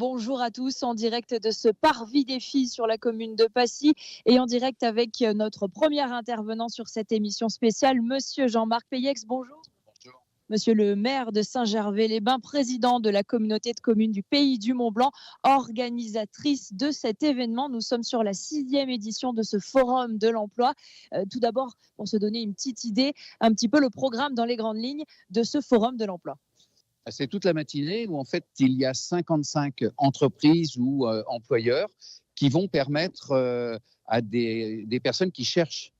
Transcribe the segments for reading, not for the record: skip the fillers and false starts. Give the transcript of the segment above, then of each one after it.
Bonjour à tous, en direct de ce parvis des filles sur la commune de Passy et en direct avec notre premier intervenant sur cette émission spéciale, Monsieur Jean-Marc Peyex. Bonjour. Bonjour. Monsieur le maire de Saint-Gervais-les-Bains, président de la communauté de communes du Pays du Mont-Blanc, organisatrice de cet événement. Nous sommes sur la 6e édition de ce forum de l'emploi. Tout d'abord, pour se donner une petite idée, un petit peu le programme dans les grandes lignes de ce forum de l'emploi. C'est toute la matinée où en fait il y a 55 entreprises ou employeurs qui vont permettre à des personnes qui cherchent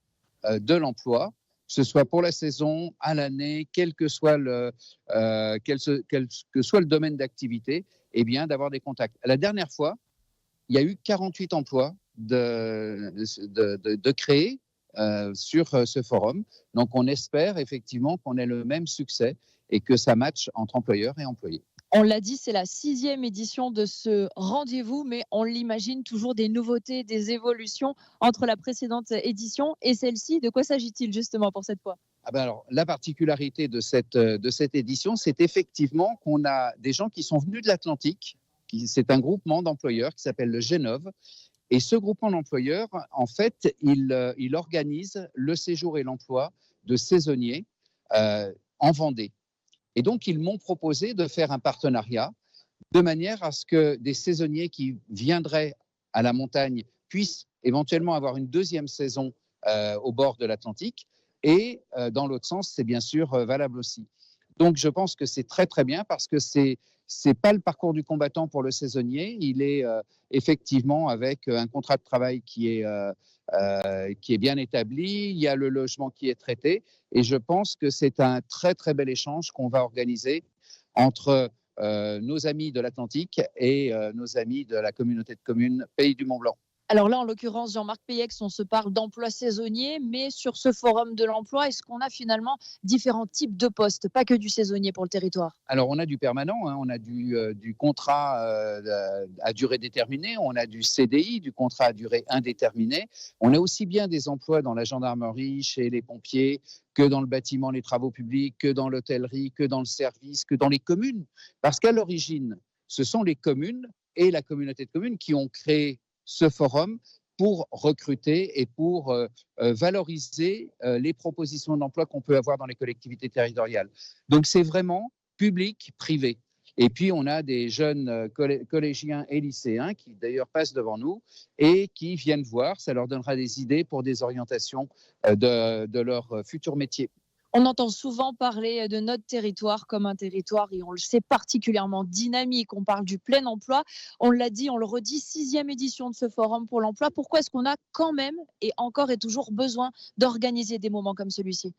de l'emploi, que ce soit pour la saison, à l'année, quel que soit le domaine d'activité, eh bien d'avoir des contacts. La dernière fois, il y a eu 48 emplois de créés sur ce forum. Donc, on espère effectivement qu'on ait le même succès et que ça matche entre employeurs et employés. On l'a dit, c'est la 6e édition de ce rendez-vous, mais on l'imagine toujours des nouveautés, des évolutions entre la précédente édition et celle-ci. De quoi s'agit-il justement pour cette fois ? Alors, la particularité de cette édition, c'est effectivement qu'on a des gens qui sont venus de l'Atlantique. C'est un groupement d'employeurs qui s'appelle le Génove. Et ce groupement d'employeurs, en fait, il organise le séjour et l'emploi de saisonniers en Vendée. Et donc, ils m'ont proposé de faire un partenariat de manière à ce que des saisonniers qui viendraient à la montagne puissent éventuellement avoir une deuxième saison au bord de l'Atlantique. Et dans l'autre sens, c'est bien sûr valable aussi. Donc, je pense que c'est très, très bien parce que c'est pas le parcours du combattant pour le saisonnier. Il est effectivement avec un contrat de travail qui est bien établi. Il y a le logement qui est traité. Et je pense que c'est un très, très bel échange qu'on va organiser entre nos amis de l'Atlantique et nos amis de la communauté de communes Pays du Mont-Blanc. Alors là, en l'occurrence, Jean-Marc Peyex, on se parle d'emploi saisonnier, mais sur ce forum de l'emploi, est-ce qu'on a finalement différents types de postes, pas que du saisonnier pour le territoire ? Alors, on a du permanent, on a du contrat à durée déterminée, on a du CDI, du contrat à durée indéterminée. On a aussi bien des emplois dans la gendarmerie, chez les pompiers, que dans le bâtiment, les travaux publics, que dans l'hôtellerie, que dans le service, que dans les communes. Parce qu'à l'origine, ce sont les communes et la communauté de communes qui ont créé ce forum pour recruter et pour valoriser les propositions d'emploi qu'on peut avoir dans les collectivités territoriales. Donc, c'est vraiment public, privé. Et puis, on a des jeunes collégiens et lycéens qui, d'ailleurs, passent devant nous et qui viennent voir. Ça leur donnera des idées pour des orientations de leur futur métier. On entend souvent parler de notre territoire comme un territoire, et on le sait, particulièrement dynamique. On parle du plein emploi. On l'a dit, on le redit, 6e édition de ce forum pour l'emploi. Pourquoi est-ce qu'on a quand même et encore et toujours besoin d'organiser des moments comme celui-ci ?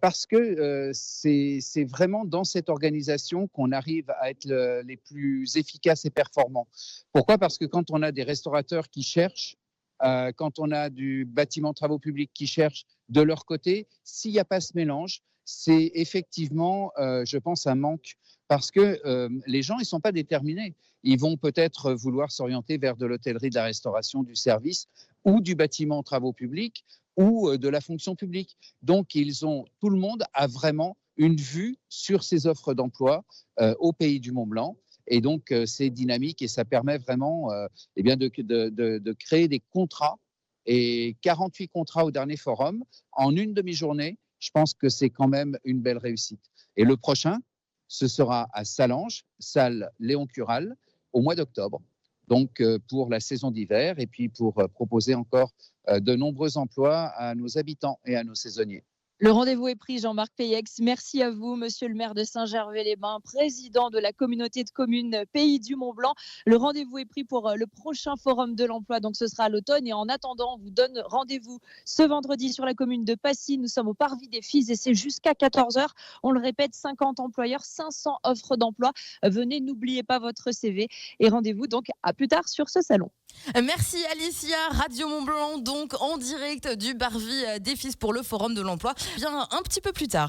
Parce que c'est vraiment dans cette organisation qu'on arrive à être les plus efficaces et performants. Pourquoi ? Parce que quand on a des restaurateurs qui cherchent, quand on a du bâtiment de travaux publics qui cherche de leur côté, s'il n'y a pas ce mélange, c'est effectivement, je pense, un manque parce que les gens, ils ne sont pas déterminés. Ils vont peut-être vouloir s'orienter vers de l'hôtellerie, de la restauration, du service ou du bâtiment de travaux publics ou de la fonction publique. Donc, tout le monde a vraiment une vue sur ces offres d'emploi au Pays du Mont-Blanc. Et donc, c'est dynamique et ça permet vraiment de créer des contrats. Et 48 contrats au dernier forum, en une demi-journée, je pense que c'est quand même une belle réussite. Et le prochain, ce sera à Sallanges, salle Léon Cural, au mois d'octobre. Donc, pour la saison d'hiver et puis pour proposer encore de nombreux emplois à nos habitants et à nos saisonniers. Le rendez-vous est pris, Jean-Marc Peyex. Merci à vous, monsieur le maire de Saint-Gervais-les-Bains, président de la communauté de communes Pays du Mont-Blanc. Le rendez-vous est pris pour le prochain forum de l'emploi, donc ce sera à l'automne. Et en attendant, on vous donne rendez-vous ce vendredi sur la commune de Passy. Nous sommes au Parvis des Filles et c'est jusqu'à 14h. On le répète, 50 employeurs, 500 offres d'emploi. Venez, n'oubliez pas votre CV et rendez-vous donc à plus tard sur ce salon. Merci Alicia, Radio Mont-Blanc, donc en direct du Parvis des Filles pour le Forum de l'Emploi. Bien un petit peu plus tard.